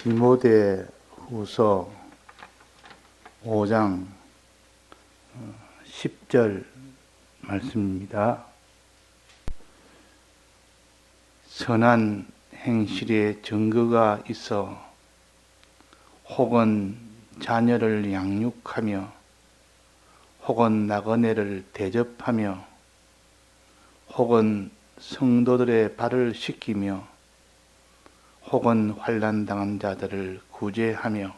디모데 후서 5장 10절 말씀입니다. 선한 행실에 증거가 있어 혹은 자녀를 양육하며 혹은 나그네를 대접하며 혹은 성도들의 발을 씻기며 혹은 환난 당한 자들을 구제하며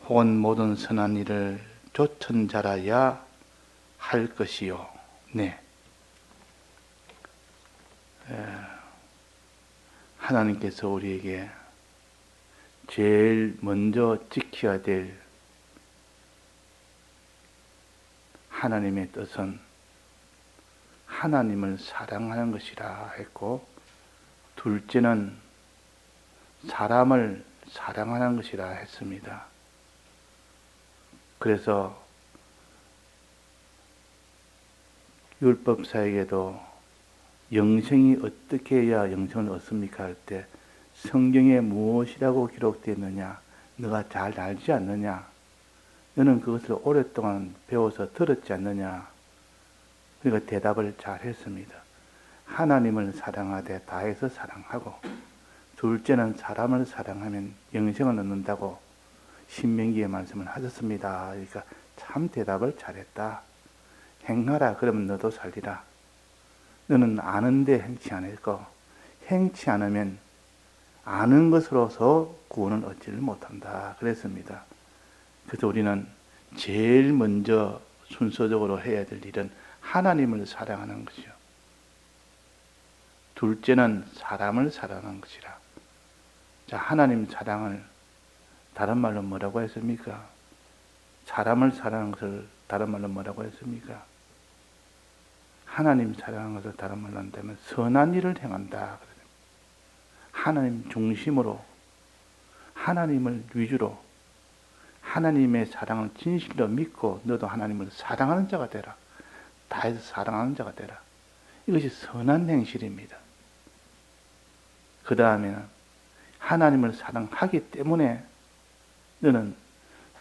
혹은 모든 선한 일을 좇은 자라야 할 것이요. 네. 하나님께서 우리에게 제일 먼저 지켜야 될 하나님의 뜻은 하나님을 사랑하는 것이라 했고, 둘째는 사람을 사랑하는 것이라 했습니다. 그래서 율법사에게도 영생이 어떻게 해야 영생을 얻습니까? 할 때 성경에 무엇이라고 기록되어 있느냐? 너가 잘 알지 않느냐? 너는 그것을 오랫동안 배워서 들었지 않느냐? 그러니까 대답을 잘 했습니다. 하나님을 사랑하되 다해서 사랑하고, 둘째는 사람을 사랑하면 영생을 얻는다고 신명기에 말씀을 하셨습니다. 그러니까 참 대답을 잘했다. 행하라 그러면 너도 살리라. 너는 아는데 행치 않을 거. 행치 않으면 아는 것으로서 구원을 얻지를 못한다. 그랬습니다. 그래서 우리는 제일 먼저 순서적으로 해야 될 일은 하나님을 사랑하는 것이요. 둘째는 사람을 사랑하는 것이라. 자, 하나님 사랑을 다른 말로 뭐라고 했습니까? 사람을 사랑하는 것을 다른 말로 뭐라고 했습니까? 하나님 사랑하는 것을 다른 말로 한다면 선한 일을 행한다. 하나님 중심으로, 하나님을 위주로, 하나님의 사랑을 진실로 믿고 너도 하나님을 사랑하는 자가 되라. 다해서 사랑하는 자가 되라. 이것이 선한 행실입니다. 그 다음에는 하나님을 사랑하기 때문에 너는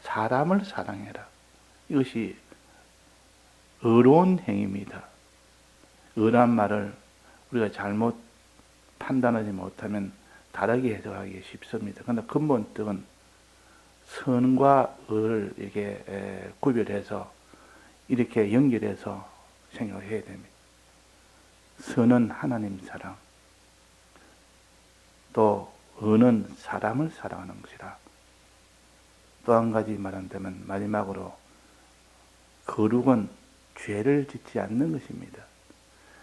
사람을 사랑해라. 이것이 의로운 행위입니다. 의란 말을 우리가 잘못 판단하지 못하면 다르게 해석하기 쉽습니다. 그러나 근본 뜻은 선과 의를 이렇게 구별해서 이렇게 연결해서 생각해야 됩니다. 선은 하나님 사랑, 또 의는 사람을 사랑하는 것이라. 또 한 가지 말한다면 마지막으로 거룩은 죄를 짓지 않는 것입니다.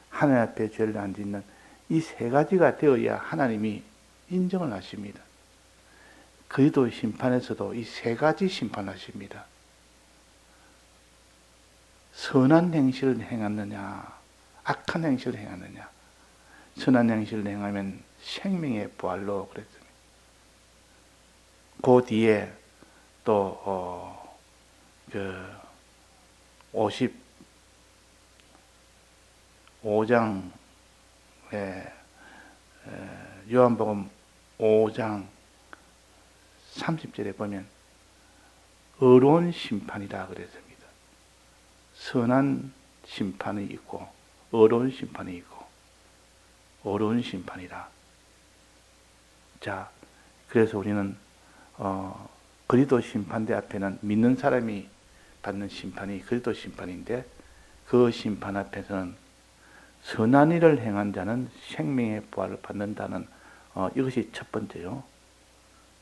하나님 앞에 죄를 안 짓는 이 세 가지가 되어야 하나님이 인정을 하십니다. 그리스도 심판에서도 이 세 가지 심판하십니다. 선한 행실을 행하느냐, 악한 행실을 행하느냐. 선한 행실을 행하면 생명의 부활로 그랬습니다. 그 뒤에 또 55장에 요한복음 5장 30절에 보면 의로운 심판이라 그랬습니다. 선한 심판이 있고 의로운 심판이 있고 의로운 심판이라. 자, 그래서 우리는 그리스도 심판대 앞에는 믿는 사람이 받는 심판이 그리스도 심판인데, 그 심판 앞에서는 선한 일을 행한 자는 생명의 부활을 받는다는 이것이 첫 번째요.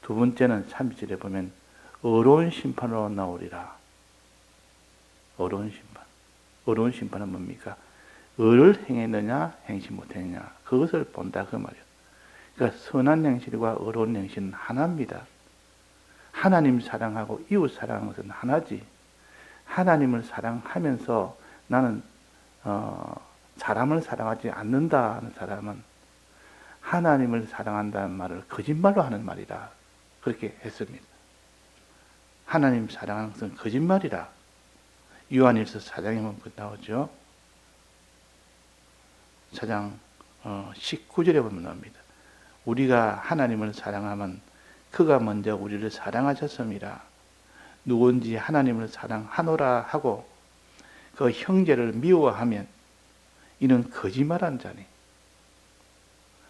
두 번째는 30절에 보면 의로운 심판으로 나오리라. 의로운 심판. 의로운 심판은 뭡니까? 의를 행했느냐 행치 못했느냐 그것을 본다 그 말이에요. 그러니까 선한 행실과 의로운 행실은 하나입니다. 하나님 사랑하고 이웃 사랑하는 것은 하나지. 하나님을 사랑하면서 나는 사람을 사랑하지 않는다 하는 사람은 하나님을 사랑한다는 말을 거짓말로 하는 말이라 그렇게 했습니다. 하나님 사랑하는 것은 거짓말이라. 요한일서 4장에 보면 나오죠. 4장 19절에 보면 나옵니다. 우리가 하나님을 사랑하면 그가 먼저 우리를 사랑하셨습니다. 누군지 하나님을 사랑하노라 하고 그 형제를 미워하면 이는 거짓말한 자니,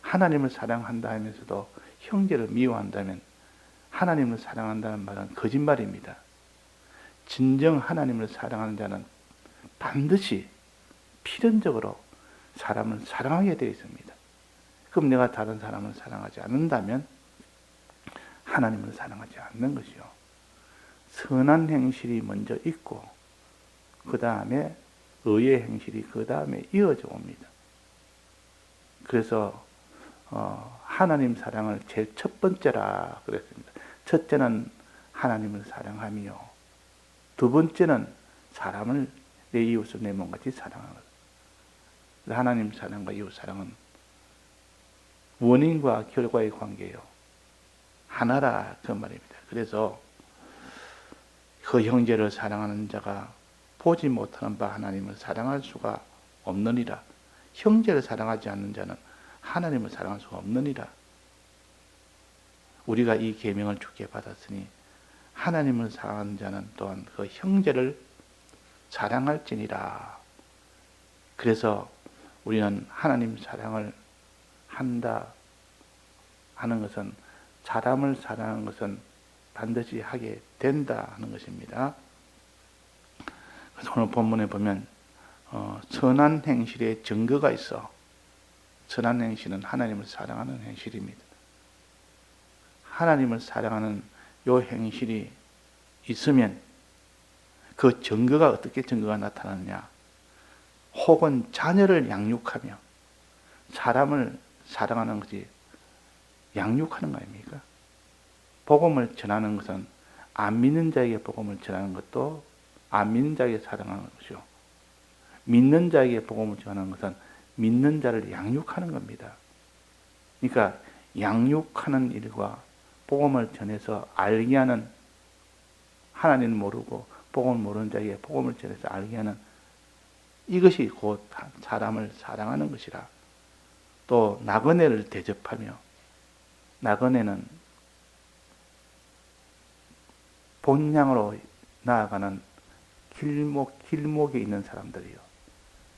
하나님을 사랑한다 하면서도 형제를 미워한다면 하나님을 사랑한다는 말은 거짓말입니다. 진정 하나님을 사랑하는 자는 반드시 필연적으로 사람을 사랑하게 되어 있습니다. 그럼 내가 다른 사람을 사랑하지 않는다면 하나님을 사랑하지 않는 것이요. 선한 행실이 먼저 있고 그 다음에 의의 행실이 그 다음에 이어져 옵니다. 그래서 하나님 사랑을 제일 첫 번째라 그랬습니다. 첫째는 하나님을 사랑하며 두 번째는 사람을 내 이웃을 내 몸같이 사랑하는 것. 하나님 사랑과 이웃 사랑은 원인과 결과의 관계예요. 하나라 그 말입니다. 그래서 그 형제를 사랑하는 자가 보지 못하는 바 하나님을 사랑할 수가 없느니라. 형제를 사랑하지 않는 자는 하나님을 사랑할 수가 없느니라. 우리가 이 계명을 주께 받았으니 하나님을 사랑하는 자는 또한 그 형제를 사랑할지니라. 그래서 우리는 하나님 사랑을 한다 하는 것은, 사람을 사랑하는 것은 반드시 하게 된다 하는 것입니다. 그래서 오늘 본문에 보면 선한 행실의 증거가 있어. 선한 행실은 하나님을 사랑하는 행실입니다. 하나님을 사랑하는 요 행실이 있으면 그 증거가 어떻게 증거가 나타나느냐? 혹은 자녀를 양육하며, 사람을 사랑하는 것이 양육하는 거 아닙니까? 복음을 전하는 것은 안 믿는 자에게 복음을 전하는 것도 안 믿는 자에게 사랑하는 것이요, 믿는 자에게 복음을 전하는 것은 믿는 자를 양육하는 겁니다. 그러니까 양육하는 일과 복음을 전해서 알게 하는, 하나님을 모르고 복음을 모르는 자에게 복음을 전해서 알게 하는, 이것이 곧 사람을 사랑하는 것이라. 또 나그네를 대접하며, 나그네는 본향으로 나아가는 길목에 있는 사람들이요,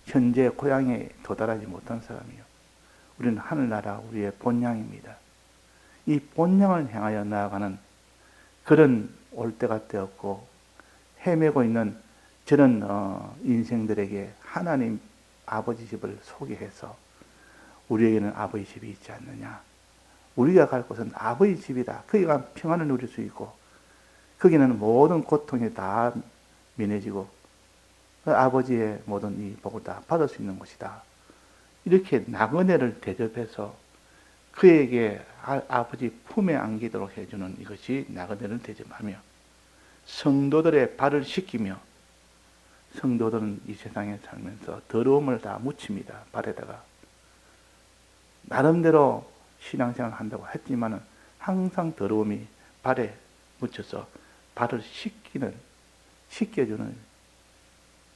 현재 고향에 도달하지 못한 사람이요, 우리는 하늘나라 우리의 본향입니다. 이 본향을 향하여 나아가는 그런 올 때가 되었고 헤매고 있는 저런 인생들에게 하나님 아버지 집을 소개해서, 우리에게는 아버지 집이 있지 않느냐, 우리가 갈 곳은 아버지 집이다, 거기 가면 평안을 누릴 수 있고 거기는 모든 고통이 다 면해지고 아버지의 모든 이 복을 다 받을 수 있는 곳이다. 이렇게 나그네를 대접해서 그에게 아버지 품에 안기도록 해주는 이것이 나그네를 대접하며, 성도들의 발을 씻기며, 성도들은 이 세상에 살면서 더러움을 다 묻힙니다. 발에다가. 나름대로 신앙생활을 한다고 했지만은 항상 더러움이 발에 묻혀서 발을 씻겨주는,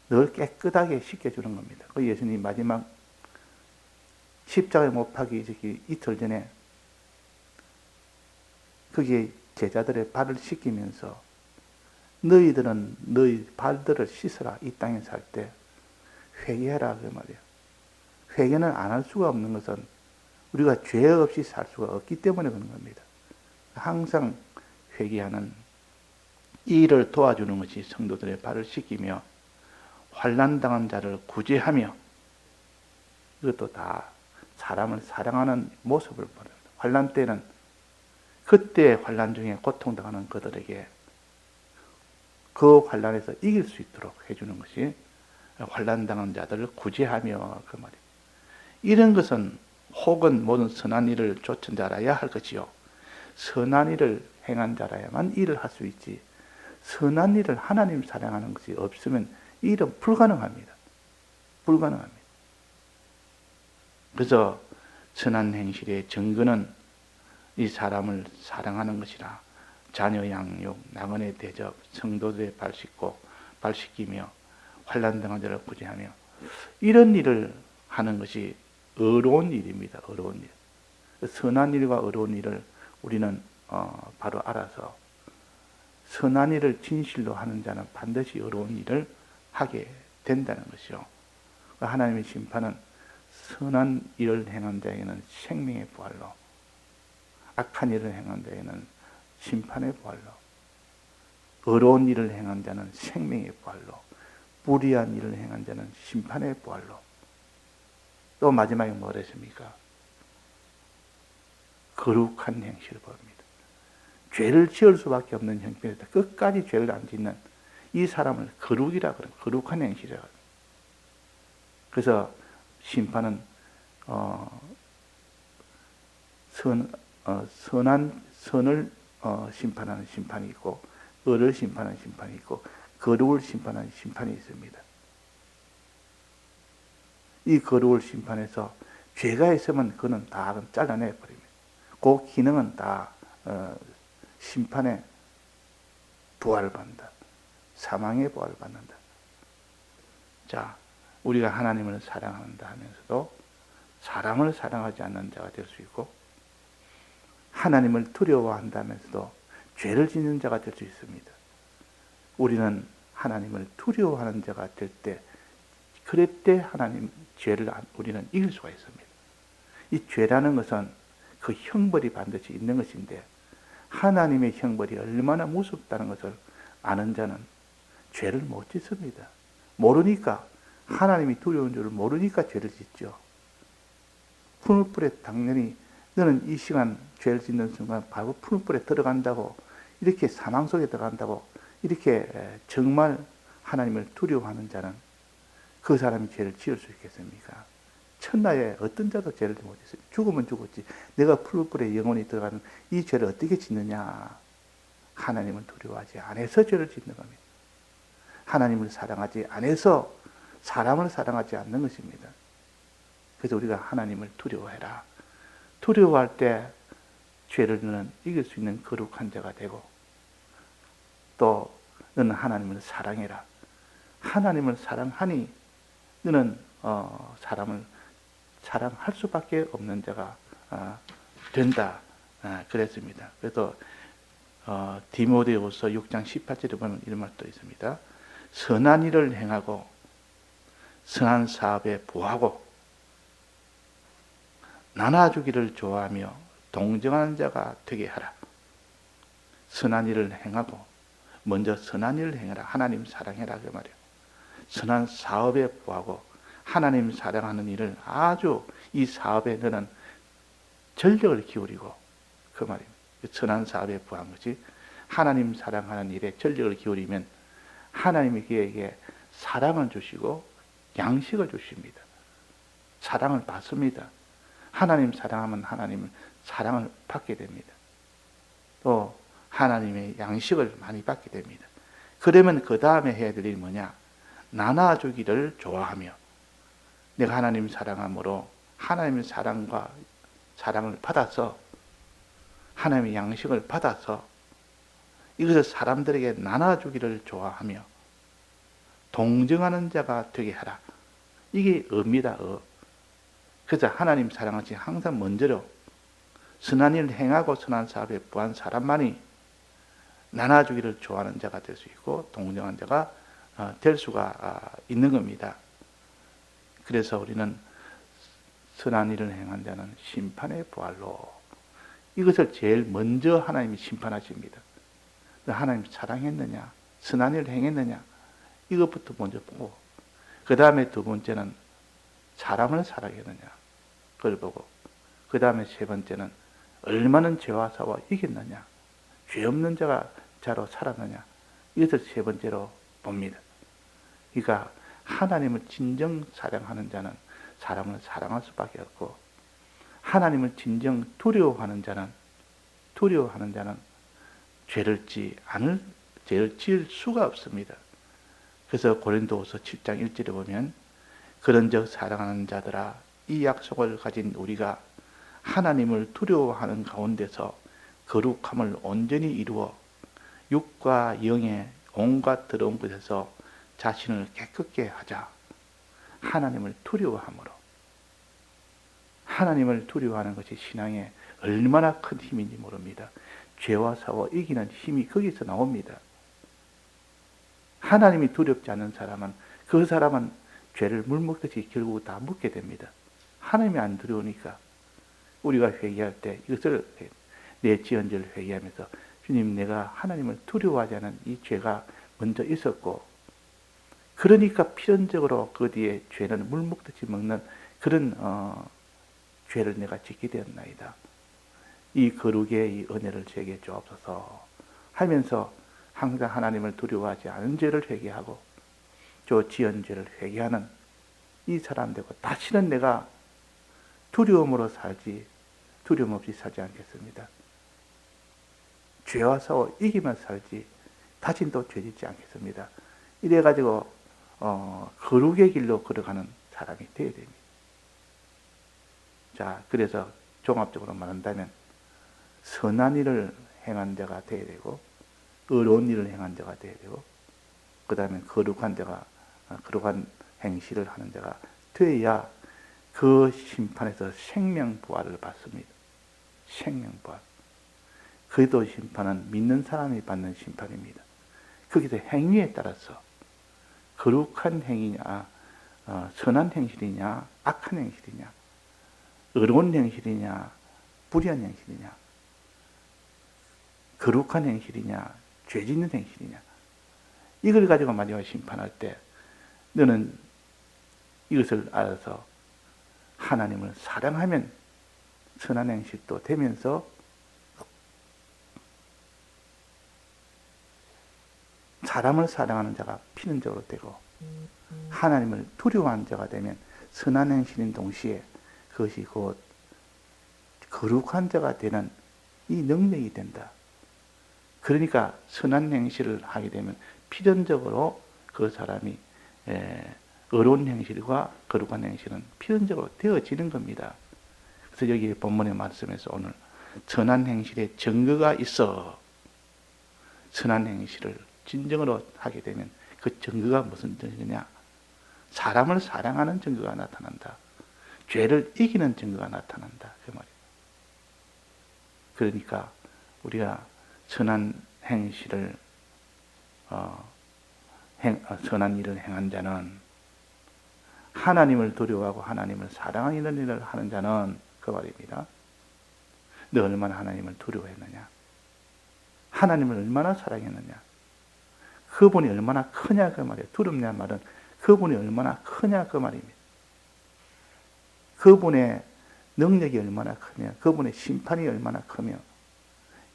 늘 깨끗하게 씻겨주는 겁니다. 그 예수님 마지막 십자가에 못 박히기 이틀 전에 거기에 제자들의 발을 씻기면서 너희들은 너희 발들을 씻어라. 이 땅에 살 때 회개해라 그 말이에요. 회개는 안 할 수가 없는 것은 우리가 죄 없이 살 수가 없기 때문에 그런 겁니다. 항상 회개하는 이 일을 도와주는 것이 성도들의 발을 씻기며, 환난당한 자를 구제하며, 이것도 다 사람을 사랑하는 모습을 보는, 환난 때는 그때 환난 중에 고통당하는 그들에게 그 환난에서 이길 수 있도록 해주는 것이 환난당한 자들을 구제하며 그 말이에요. 이런 것은 혹은 모든 선한 일을 좇은 자라야 할 것이요, 선한 일을 행한 자라야만 일을 할 수 있지, 선한 일을 하나님 사랑하는 것이 없으면 이 일은 불가능합니다. 불가능합니다. 그래서 선한 행실의 증거는 이 사람을 사랑하는 것이라. 자녀 양육, 나그네 대접, 성도들의 발 씻기며 환난당한 자를 구제하며, 이런 일을 하는 것이 어려운 일입니다. 어려운 일. 선한 일과 어려운 일을 우리는 바로 알아서 선한 일을 진실로 하는 자는 반드시 어려운 일을 하게 된다는 것이요. 하나님의 심판은 선한 일을 행한 자에게는 생명의 부활로, 악한 일을 행한 자에게는 심판의 부활로, 어려운 일을 행한 자는 생명의 부활로, 불의한 일을 행한 자는 심판의 부활로. 또 마지막에 뭐라 했습니까? 거룩한 행실을 보입니다. 죄를 지을 수밖에 없는 형편에서 끝까지 죄를 안 짓는 이 사람을 거룩이라 그래요. 거룩한 행실이라 그래요. 그래서 심판은 선한 선을 심판하는 심판이 있고, 의를 심판하는 심판이 있고, 거룩을 심판하는 심판이 있습니다. 이 거룩을 심판해서 죄가 있으면 그는 다 잘라내 버립니다. 그 기능은 다 심판의 부활을 받는다. 사망의 부활을 받는다. 자, 우리가 하나님을 사랑한다 하면서도 사람을 사랑하지 않는 자가 될 수 있고, 하나님을 두려워한다면서도 죄를 짓는 자가 될 수 있습니다. 우리는 하나님을 두려워하는 자가 될 때, 그럴 때 하나님 죄를 우리는 이길 수가 있습니다. 이 죄라는 것은 그 형벌이 반드시 있는 것인데, 하나님의 형벌이 얼마나 무섭다는 것을 아는 자는 죄를 못 짓습니다. 모르니까, 하나님이 두려운 줄을 모르니까 죄를 짓죠. 푸른 불에 당연히 너는 이 시간 죄를 짓는 순간 바로 푸른 불에 들어간다고, 이렇게 사망 속에 들어간다고, 이렇게 정말 하나님을 두려워하는 자는 그 사람이 죄를 지을 수 있겠습니까? 천하에 어떤 자도 죄를 못 짓습니다. 죽으면 죽었지. 내가 푸른 불에 영원히 들어가는 이 죄를 어떻게 짓느냐? 하나님을 두려워하지 않아서 죄를 짓는 겁니다. 하나님을 사랑하지 않아서 사람을 사랑하지 않는 것입니다. 그래서 우리가 하나님을 두려워해라. 두려워할 때 죄를 너는 이길 수 있는 거룩한 자가 되고, 또 너는 하나님을 사랑해라. 하나님을 사랑하니 너는 사람을 사랑할 수밖에 없는 자가 된다. 그랬습니다. 그래서 디모데후서 6장 18절에 보면 이런 말도 있습니다. 선한 일을 행하고 선한 사업에 부하고 나눠주기를 좋아하며 동정하는 자가 되게 하라. 선한 일을 행하고, 먼저 선한 일을 행해라. 하나님 사랑해라 그 말이에요. 선한 사업에 부하고 하나님 사랑하는 일을 아주 이 사업에 너는 전력을 기울이고, 그 말입니다. 선한 사업에 부한 것이 하나님 사랑하는 일에 전력을 기울이면 하나님이 그에게 사랑을 주시고 양식을 주십니다. 사랑을 받습니다. 하나님 사랑하면 하나님 사랑을 받게 됩니다. 또 하나님의 양식을 많이 받게 됩니다. 그러면 그 다음에 해야 될 일이 뭐냐? 나눠주기를 좋아하며, 내가 하나님 사랑함으로 하나님의 사랑과 사랑을 받아서, 하나님의 양식을 받아서 이것을 사람들에게 나눠주기를 좋아하며 동정하는 자가 되게 하라. 이게 의입니다. 그래서 하나님 사랑하시 항상 먼저로 선한 일을 행하고 선한 사업에 부한 사람만이 나눠주기를 좋아하는 자가 될 수 있고 동정하는 자가 될 수가 있는 겁니다. 그래서 우리는 선한 일을 행한 자는 심판의 부활로, 이것을 제일 먼저 하나님이 심판하십니다. 하나님 사랑했느냐, 선한 일을 행했느냐, 이것부터 먼저 보고, 그 다음에 두 번째는 사람을 사랑했느냐, 그걸 보고, 그 다음에 세 번째는 얼마나 죄와 싸워 이겼느냐, 죄 없는 자로 살았느냐, 이것을 세 번째로 봅니다. 그러니까 하나님을 진정 사랑하는 자는 사람을 사랑할 수밖에 없고, 하나님을 진정 두려워하는 자는 죄를 지을 수가 없습니다. 그래서 고린도후서 7장 1절에 보면, 그런즉 사랑하는 자들아, 이 약속을 가진 우리가 하나님을 두려워하는 가운데서 거룩함을 온전히 이루어 육과 영의 온갖 더러운 것에서 자신을 깨끗게 하자. 하나님을 두려워함으로. 하나님을 두려워하는 것이 신앙의 얼마나 큰 힘인지 모릅니다. 죄와 사와 이기는 힘이 거기서 나옵니다. 하나님이 두렵지 않은 사람은 그 사람은 죄를 물 먹듯이 결국 다 묻게 됩니다. 하나님이 안 두려우니까 우리가 회개할 때 이것을 내 지은 죄를 회개하면서 주님, 내가 하나님을 두려워하지 않은 이 죄가 먼저 있었고, 그러니까 필연적으로 그 뒤에 죄는 물 먹듯이 먹는 그런 죄를 내가 짓게 되었나이다. 이 거룩의 이 은혜를 제게 주옵소서 하면서 항상 하나님을 두려워하지 않은 죄를 회개하고 저 지은 죄를 회개하는 이 사람 되고, 다시는 내가 두려움으로 살지, 두려움 없이 살지 않겠습니다. 죄와 싸워 이기면 살지 다시는 또 죄짓지 않겠습니다. 이래가지고 거룩의 길로 걸어가는 사람이 되어야 됩니다. 자, 그래서 종합적으로 말한다면 선한 일을 행한 자가 되어야 되고, 의로운 일을 행한 자가 되어야 되고, 그 다음에 거룩한 행실을 하는 자가 되어야 그 심판에서 생명부활을 받습니다. 생명부활. 그도 심판은 믿는 사람이 받는 심판입니다. 거기서 행위에 따라서 거룩한 행위냐, 선한 행실이냐, 악한 행실이냐, 의로운 행실이냐, 불의한 행실이냐, 거룩한 행실이냐, 죄 짓는 행실이냐, 이걸 가지고 마지막 심판할 때 너는 이것을 알아서 하나님을 사랑하면 선한 행실도 되면서 사람을 사랑하는 자가 필연적으로 되고, 하나님을 두려워하는 자가 되면 선한 행실인 동시에 그것이 곧 거룩한 자가 되는 이 능력이 된다. 그러니까 선한 행실을 하게 되면 필연적으로 그 사람이 의로운 행실과 거룩한 행실은 필연적으로 되어지는 겁니다. 그래서 여기 본문의 말씀에서 오늘 선한 행실에 증거가 있어. 선한 행실을 진정으로 하게 되면 그 증거가 무슨 증거냐? 사람을 사랑하는 증거가 나타난다. 죄를 이기는 증거가 나타난다. 그 말이에요. 그러니까 우리가 선한 행실을 선한 일을 행한 자는, 하나님을 두려워하고 하나님을 사랑하는 일을 하는 자는 그 말입니다. 너 얼마나 하나님을 두려워했느냐? 하나님을 얼마나 사랑했느냐? 그분이 얼마나 크냐 그 말이에요. 두렵냐 말은 그분이 얼마나 크냐 그 말입니다. 그분의 능력이 얼마나 크며 그분의 심판이 얼마나 크며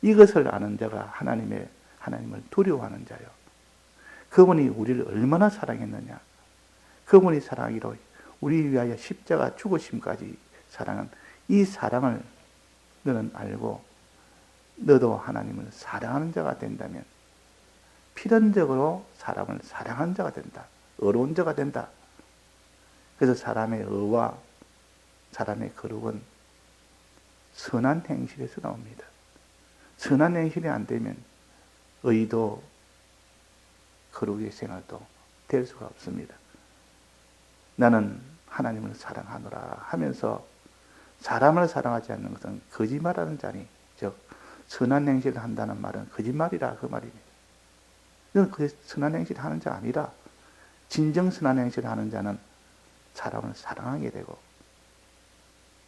이것을 아는 자가 하나님을 두려워하는 자요. 그분이 우리를 얼마나 사랑했느냐. 그분이 사랑하기로 우리 위하여 십자가 죽으심까지 사랑한 이 사랑을 너는 알고 너도 하나님을 사랑하는 자가 된다면 필연적으로 사람을 사랑하는 자가 된다. 의로운 자가 된다. 그래서 사람의 의와 사람의 거룩은 선한 행실에서 나옵니다. 선한 행실이 안 되면 의도 거룩의 생활도 될 수가 없습니다. 나는 하나님을 사랑하노라 하면서 사람을 사랑하지 않는 것은 거짓말하는 자니, 즉 선한 행실을 한다는 말은 거짓말이라 그 말입니다. 너는 그 선한 행실을 하는 자가 아니라 진정 선한 행실을 하는 자는 사람을 사랑하게 되고,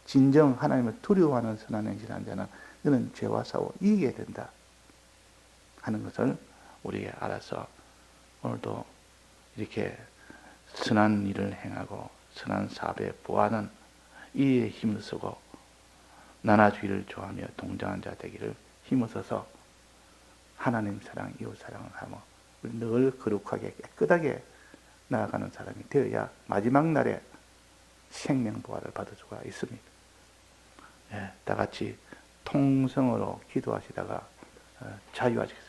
진정 하나님을 두려워하는 선한 행실을 하는 자는 너는 죄와 싸워 이기게 된다 하는 것을 우리에게 알아서 오늘도 이렇게 선한 일을 행하고 선한 사업에 부하는 이에 힘을 쓰고 나눠주기를 좋아하며 동정한 자 되기를 힘써서 하나님 사랑, 이웃 사랑을 하며 늘 거룩하게 깨끗하게 나아가는 사람이 되어야 마지막 날에 생명부활을 받을 수가 있습니다. 다 같이 통성으로 기도하시다가 자유하시겠습니다.